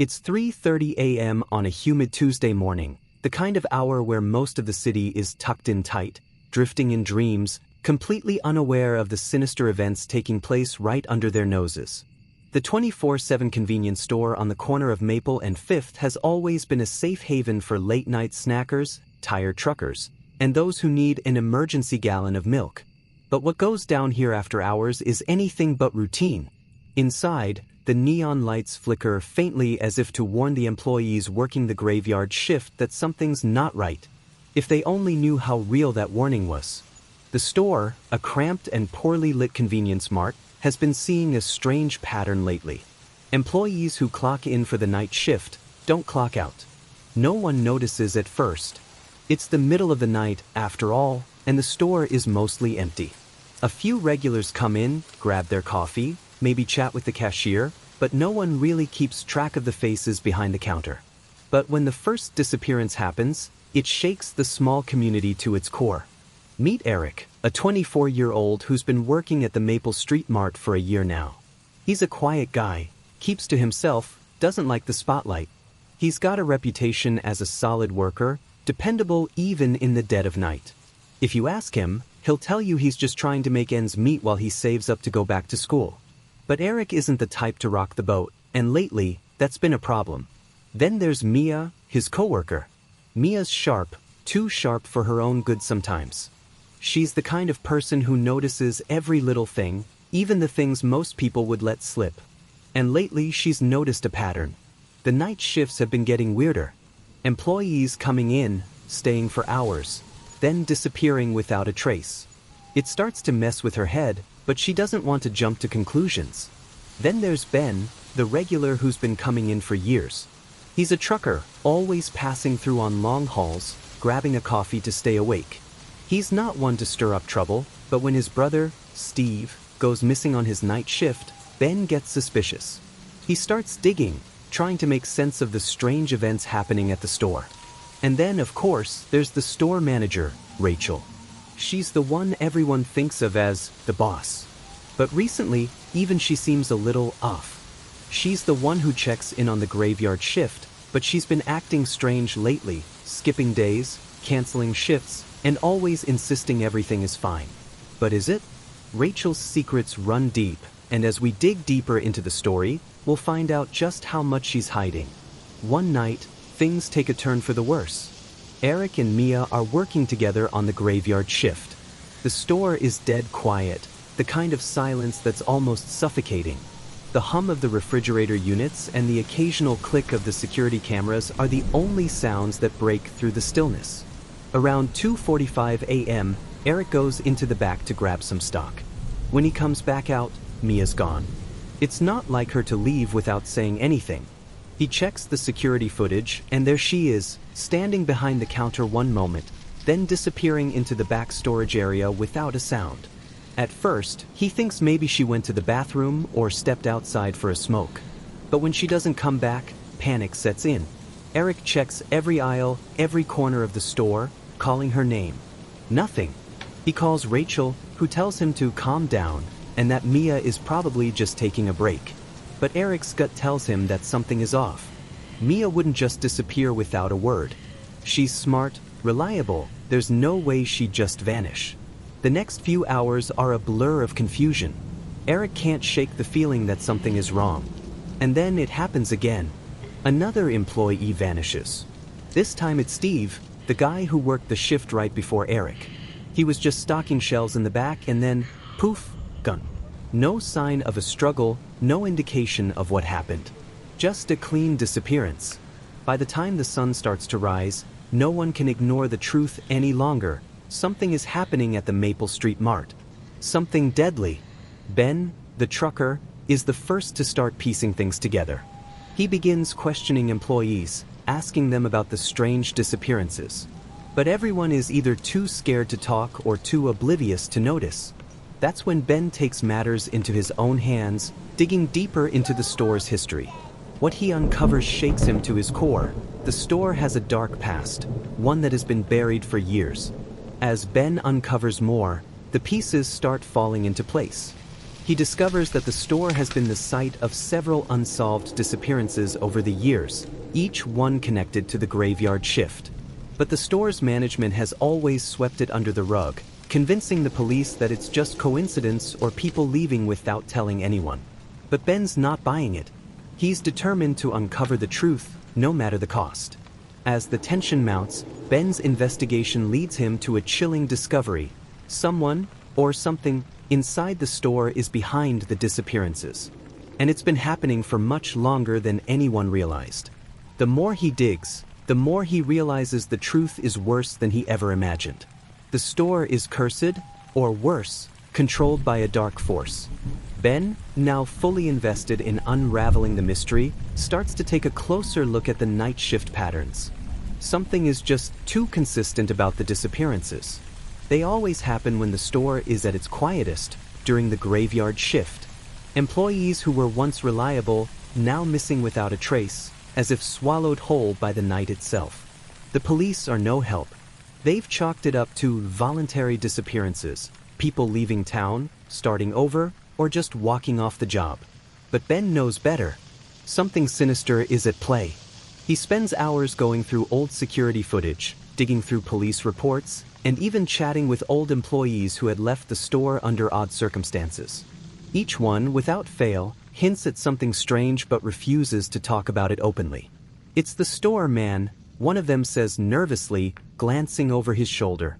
It's 3:30 a.m. on a humid Tuesday morning, the kind of hour where most of the city is tucked in tight, drifting in dreams, completely unaware of the sinister events taking place right under their noses. The 24/7 convenience store on the corner of Maple and 5th has always been a safe haven for late-night snackers, tired truckers, and those who need an emergency gallon of milk. But what goes down here after hours is anything but routine. Inside, the neon lights flicker faintly as if to warn the employees working the graveyard shift that something's not right. If they only knew how real that warning was. The store, a cramped and poorly lit convenience mart, has been seeing a strange pattern lately. Employees who clock in for the night shift don't clock out. No one notices at first. It's the middle of the night, after all, and the store is mostly empty. A few regulars come in, grab their coffee, maybe chat with the cashier, but no one really keeps track of the faces behind the counter. But when the first disappearance happens, it shakes the small community to its core. Meet Eric, a 24-year-old who's been working at the Maple Street Mart for a year now. He's a quiet guy, keeps to himself, doesn't like the spotlight. He's got a reputation as a solid worker, dependable even in the dead of night. If you ask him, he'll tell you he's just trying to make ends meet while he saves up to go back to school. But Eric isn't the type to rock the boat, and lately, that's been a problem. Then there's Mia, his coworker. Mia's sharp, too sharp for her own good sometimes. She's the kind of person who notices every little thing, even the things most people would let slip. And lately she's noticed a pattern. The night shifts have been getting weirder. Employees coming in, staying for hours, then disappearing without a trace. It starts to mess with her head, but she doesn't want to jump to conclusions. Then there's Ben, the regular who's been coming in for years. He's a trucker, always passing through on long hauls, grabbing a coffee to stay awake. He's not one to stir up trouble, but when his brother, Steve, goes missing on his night shift, Ben gets suspicious. He starts digging, trying to make sense of the strange events happening at the store. And then, of course, there's the store manager, Rachel. She's the one everyone thinks of as the boss. But recently, even she seems a little off. She's the one who checks in on the graveyard shift, but she's been acting strange lately, skipping days, canceling shifts, and always insisting everything is fine. But is it? Rachel's secrets run deep, and as we dig deeper into the story, we'll find out just how much she's hiding. One night, things take a turn for the worse. Eric and Mia are working together on the graveyard shift. The store is dead quiet, the kind of silence that's almost suffocating. The hum of the refrigerator units and the occasional click of the security cameras are the only sounds that break through the stillness. Around 2:45 a.m., Eric goes into the back to grab some stock. When he comes back out, Mia's gone. It's not like her to leave without saying anything. He checks the security footage, and there she is, standing behind the counter one moment, then disappearing into the back storage area without a sound. At first, he thinks maybe she went to the bathroom or stepped outside for a smoke. But when she doesn't come back, panic sets in. Eric checks every aisle, every corner of the store, calling her name. Nothing. He calls Rachel, who tells him to calm down, and that Mia is probably just taking a break. But Eric's gut tells him that something is off. Mia wouldn't just disappear without a word. She's smart, reliable, there's no way she'd just vanish. The next few hours are a blur of confusion. Eric can't shake the feeling that something is wrong. And then it happens again. Another employee vanishes. This time it's Steve, the guy who worked the shift right before Eric. He was just stocking shelves in the back and then, poof, gone. No sign of a struggle, no indication of what happened. Just a clean disappearance. By the time the sun starts to rise, no one can ignore the truth any longer. Something is happening at the Maple Street Mart. Something deadly. Ben, the trucker, is the first to start piecing things together. He begins questioning employees, asking them about the strange disappearances. But everyone is either too scared to talk or too oblivious to notice. That's when Ben takes matters into his own hands, digging deeper into the store's history. What he uncovers shakes him to his core. The store has a dark past, one that has been buried for years. As Ben uncovers more, the pieces start falling into place. He discovers that the store has been the site of several unsolved disappearances over the years, each one connected to the graveyard shift. But the store's management has always swept it under the rug, convincing the police that it's just coincidence or people leaving without telling anyone. But Ben's not buying it. He's determined to uncover the truth, no matter the cost. As the tension mounts, Ben's investigation leads him to a chilling discovery. Someone, or something, inside the store is behind the disappearances. And it's been happening for much longer than anyone realized. The more he digs, the more he realizes the truth is worse than he ever imagined. The store is cursed, or worse, controlled by a dark force. Ben, now fully invested in unraveling the mystery, starts to take a closer look at the night shift patterns. Something is just too consistent about the disappearances. They always happen when the store is at its quietest, during the graveyard shift. Employees who were once reliable, now missing without a trace, as if swallowed whole by the night itself. The police are no help. They've chalked it up to voluntary disappearances, people leaving town, starting over, or just walking off the job. But Ben knows better. Something sinister is at play. He spends hours going through old security footage, digging through police reports, and even chatting with old employees who had left the store under odd circumstances. Each one, without fail, hints at something strange but refuses to talk about it openly. "It's the store, man," one of them says nervously, glancing over his shoulder.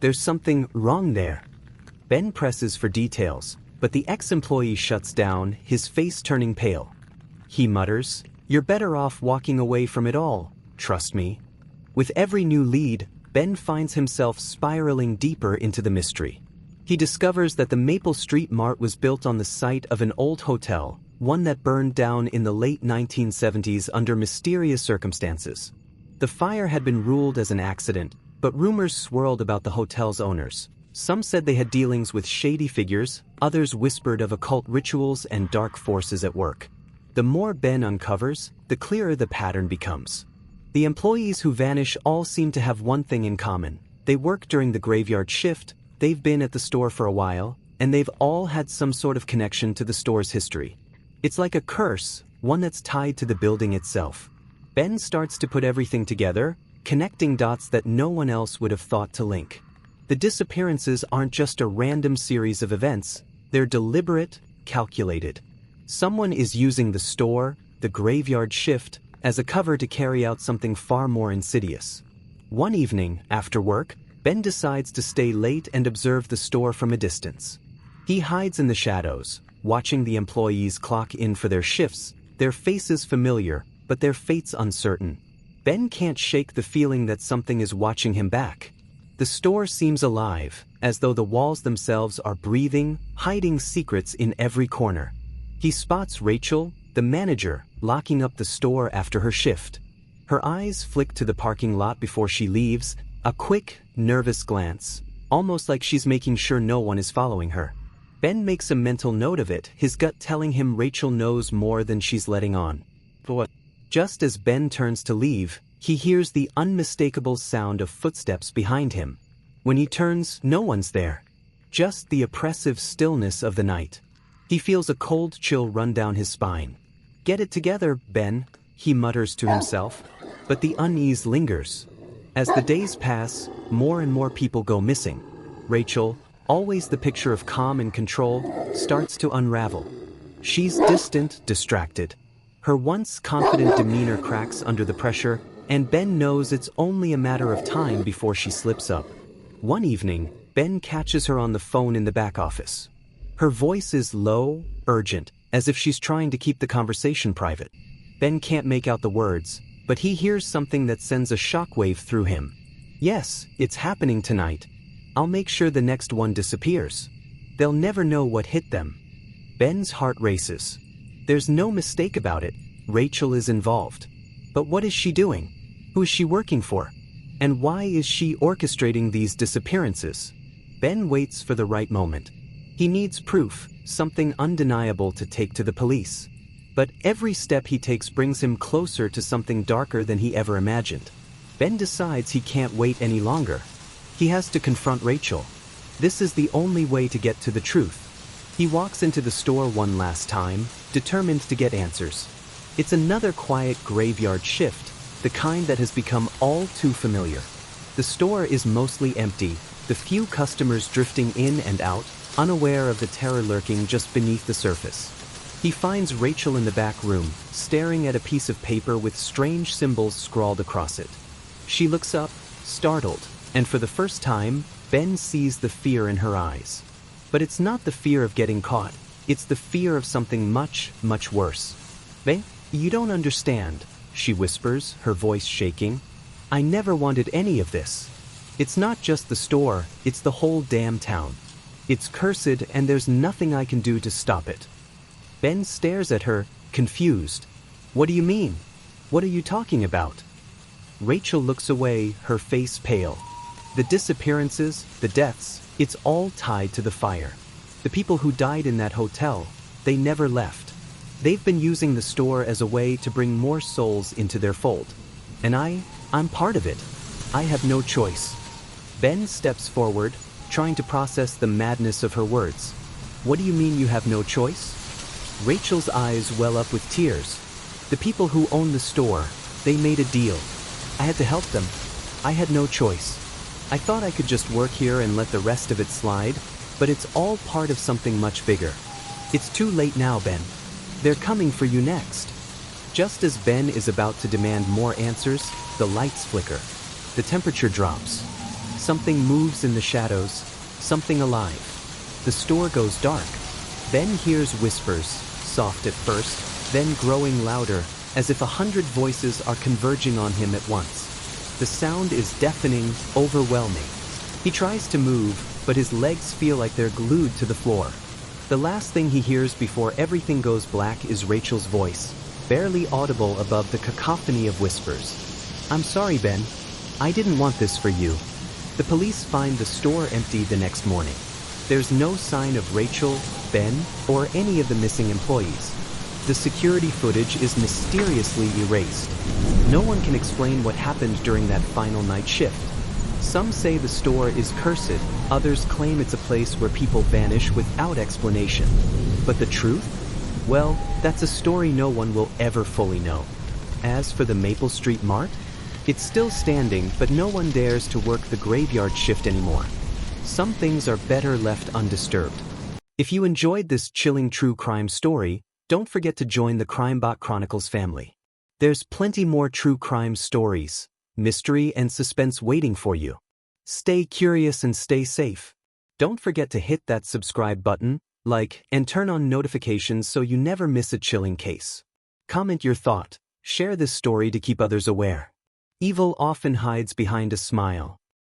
"There's something wrong there." Ben presses for details, but the ex-employee shuts down, his face turning pale. He mutters, "You're better off walking away from it all, trust me." With every new lead, Ben finds himself spiraling deeper into the mystery. He discovers that the Maple Street Mart was built on the site of an old hotel, one that burned down in the late 1970s under mysterious circumstances. The fire had been ruled as an accident, but rumors swirled about the hotel's owners. Some said they had dealings with shady figures, others whispered of occult rituals and dark forces at work. The more Ben uncovers, the clearer the pattern becomes. The employees who vanish all seem to have one thing in common. They work during the graveyard shift, they've been at the store for a while, and they've all had some sort of connection to the store's history. It's like a curse, one that's tied to the building itself. Ben starts to put everything together, connecting dots that no one else would have thought to link. The disappearances aren't just a random series of events, they're deliberate, calculated. Someone is using the store, the graveyard shift, as a cover to carry out something far more insidious. One evening, after work, Ben decides to stay late and observe the store from a distance. He hides in the shadows, watching the employees clock in for their shifts, their faces familiar, but their fates uncertain. Ben can't shake the feeling that something is watching him back. The store seems alive, as though the walls themselves are breathing, hiding secrets in every corner. He spots Rachel, the manager, locking up the store after her shift. Her eyes flick to the parking lot before she leaves, a quick, nervous glance, almost like she's making sure no one is following her. Ben makes a mental note of it, his gut telling him Rachel knows more than she's letting on. But just as Ben turns to leave, he hears the unmistakable sound of footsteps behind him. When he turns, no one's there. Just the oppressive stillness of the night. He feels a cold chill run down his spine. "Get it together, Ben," he mutters to himself, but the unease lingers. As the days pass, more and more people go missing. Rachel, always the picture of calm and control, starts to unravel. She's distant, distracted. Her once confident demeanor cracks under the pressure, and Ben knows it's only a matter of time before she slips up. One evening, Ben catches her on the phone in the back office. Her voice is low, urgent, as if she's trying to keep the conversation private. Ben can't make out the words, but he hears something that sends a shockwave through him. "Yes, it's happening tonight. I'll make sure the next one disappears. They'll never know what hit them." Ben's heart races. There's no mistake about it, Rachel is involved. But what is she doing? Who is she working for? And why is she orchestrating these disappearances? Ben waits for the right moment. He needs proof, something undeniable to take to the police. But every step he takes brings him closer to something darker than he ever imagined. Ben decides he can't wait any longer. He has to confront Rachel. This is the only way to get to the truth. He walks into the store one last time, determined to get answers. It's another quiet graveyard shift, the kind that has become all too familiar. The store is mostly empty, the few customers drifting in and out, unaware of the terror lurking just beneath the surface. He finds Rachel in the back room, staring at a piece of paper with strange symbols scrawled across it. She looks up, startled, and for the first time, Ben sees the fear in her eyes. But it's not the fear of getting caught, it's the fear of something much, much worse. "Ben, you don't understand," she whispers, her voice shaking. "I never wanted any of this. It's not just the store, it's the whole damn town. It's cursed and there's nothing I can do to stop it." Ben stares at her, confused. "What do you mean? What are you talking about?" Rachel looks away, her face pale. The disappearances, the deaths, it's all tied to the fire. The people who died in that hotel, they never left. They've been using the store as a way to bring more souls into their fold. And I'm part of it. I have no choice. Ben steps forward, trying to process the madness of her words. "What do you mean you have no choice?" Rachel's eyes well up with tears. "The people who own the store, they made a deal. I had to help them. I had no choice. I thought I could just work here and let the rest of it slide, but it's all part of something much bigger. It's too late now, Ben. They're coming for you next." Just as Ben is about to demand more answers, the lights flicker. The temperature drops. Something moves in the shadows, something alive. The store goes dark. Ben hears whispers, soft at first, then growing louder, as if 100 voices are converging on him at once. The sound is deafening, overwhelming. He tries to move, but his legs feel like they're glued to the floor. The last thing he hears before everything goes black is Rachel's voice, barely audible above the cacophony of whispers. "I'm sorry, Ben. I didn't want this for you." The police find the store empty the next morning. There's no sign of Rachel, Ben, or any of the missing employees. The security footage is mysteriously erased. No one can explain what happened during that final night shift. Some say the store is cursed, others claim it's a place where people vanish without explanation. But the truth? Well, that's a story no one will ever fully know. As for the Maple Street Mart, it's still standing, but no one dares to work the graveyard shift anymore. Some things are better left undisturbed. If you enjoyed this chilling true crime story, don't forget to join the CrimeBot Chronicles family. There's plenty more true crime stories, mystery and suspense waiting for you. Stay curious and stay safe. Don't forget to hit that subscribe button, like, and turn on notifications so you never miss a chilling case. Comment your thought, share this story to keep others aware. Evil often hides behind a smile.